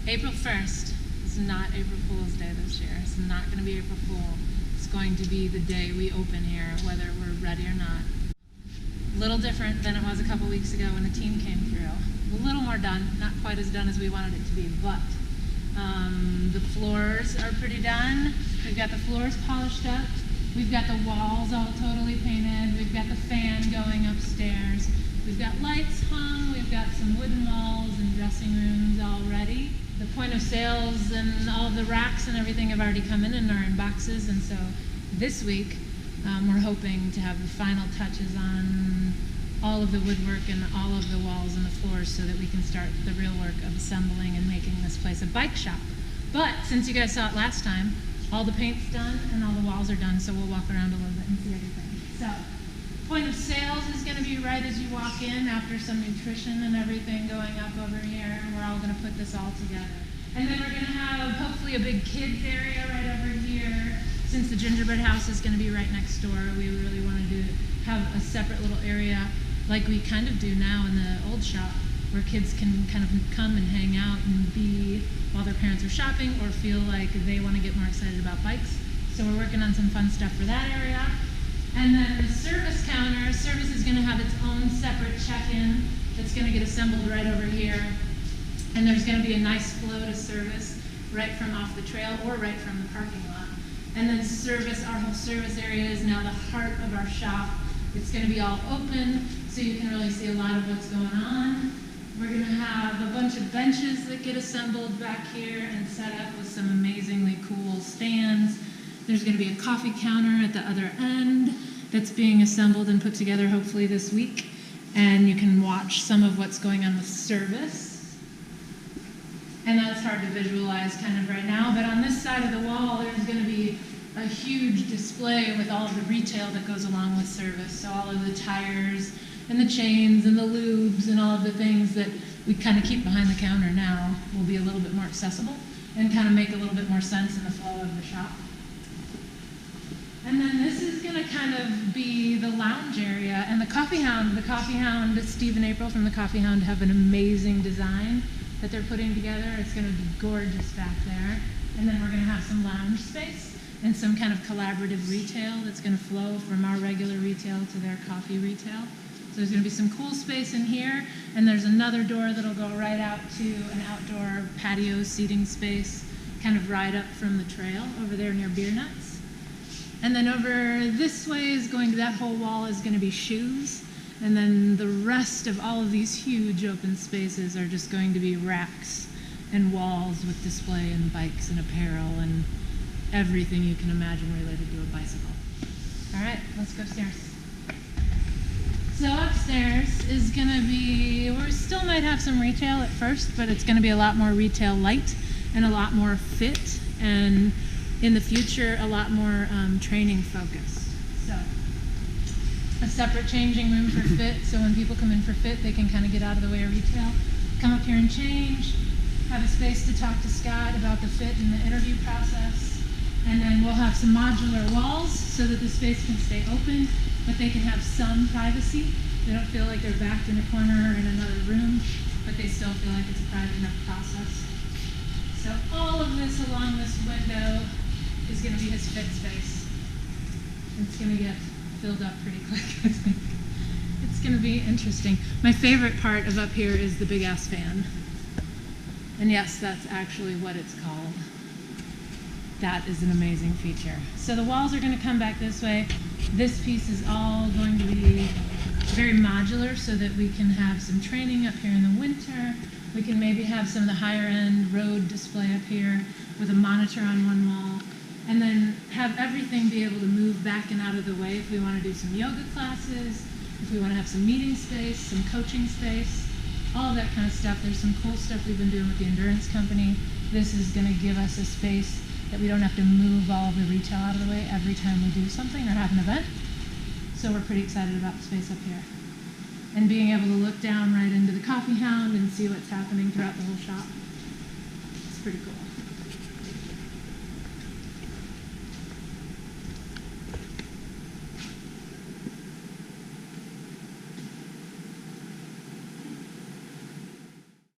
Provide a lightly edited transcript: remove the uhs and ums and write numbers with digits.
April 1st is not April Fool's Day this year. It's not going to be April Fool. It's going to be the day we open here, whether we're ready or not. A little different than it was a couple weeks ago when the team came through. A little more done, not quite as done as we wanted it to be, but the floors are pretty done. We've got the floors polished up. We've got the walls all totally painted. We've got the fan going upstairs. We've got lights hung. We've got some wooden walls and dressing rooms all ready. The point of sales and all the racks and everything have already come in and are in boxes. And so this week, we're hoping to have the final touches on all of the woodwork and all of the walls and the floors so that we can start the real work of assembling and making this place a bike shop. But since you guys saw it last time, all the paint's done and all the walls are done, so we'll walk around a little bit and see everything. So, point of sales is going to be right as you walk in after some nutrition and everything going up over here. We're all going to put this all together. And then we're going to have hopefully a big kids area right over here. Since the gingerbread house is going to be right next door, we really wanted to have a separate little area like we kind of do now in the old shop, where kids can kind of come and hang out and be while their parents are shopping or feel like they want to get more excited about bikes. So we're working on some fun stuff for that area. And then the service counter, service is going to have its own separate check-in that's going to get assembled right over here. And there's going to be a nice flow to service right from off the trail or right from the parking lot. And then service, our whole service area is now the heart of our shop. It's going to be all open, so you can really see a lot of what's going on. We're going to have a bunch of benches that get assembled back here and set up with some amazingly cool stands. There's going to be a coffee counter at the other end that's being assembled and put together hopefully this week. And you can watch some of what's going on with service. And that's hard to visualize kind of right now, but on this side of the wall, there's going to be a huge display with all of the retail that goes along with service. So all of the tires and the chains and the lubes and all of the things that we kind of keep behind the counter now will be a little bit more accessible and kind of make a little bit more sense in the flow of the shop. And then this is going to kind of be the lounge area. And the Coffee Hound, Steve and April from the Coffee Hound have an amazing design that they're putting together. It's going to be gorgeous back there. And then we're going to have some lounge space and some kind of collaborative retail that's going to flow from our regular retail to their coffee retail. So there's going to be some cool space in here, and there's another door that'll go right out to an outdoor patio seating space, kind of right up from the trail over there near Beer Nuts. And then over this way is going to, that whole wall is going to be shoes, and then the rest of all of these huge open spaces are just going to be racks and walls with display and bikes and apparel and everything you can imagine related to a bicycle. All right, let's go upstairs. So upstairs is going to be, we still might have some retail at first, but it's going to be a lot more retail light and a lot more fit, and in the future, a lot more training focused. So a separate changing room for fit, so when people come in for fit, they can kind of get out of the way of retail, come up here and change, have a space to talk to Scott about the fit and the interview process. And then we'll have some modular walls so that the space can stay open, but they can have some privacy. They don't feel like they're backed in a corner or in another room, but they still feel like it's a private enough process. So all of this along this window is going to be his fit space. It's going to get filled up pretty quick, I think. It's going to be interesting. My favorite part of up here is the big-ass fan. And yes, that's actually what it's called. That is an amazing feature. So the walls are going to come back this way. This piece is all going to be very modular so that we can have some training up here in the winter. We can maybe have some of the higher end road display up here with a monitor on one wall. And then have everything be able to move back and out of the way if we want to do some yoga classes, if we want to have some meeting space, some coaching space, all of that kind of stuff. There's some cool stuff we've been doing with the endurance company. This is going to give us a space that we don't have to move all of the retail out of the way every time we do something or have an event. So we're pretty excited about the space up here. And being able to look down right into the Coffee Hound and see what's happening throughout the whole shop. It's pretty cool.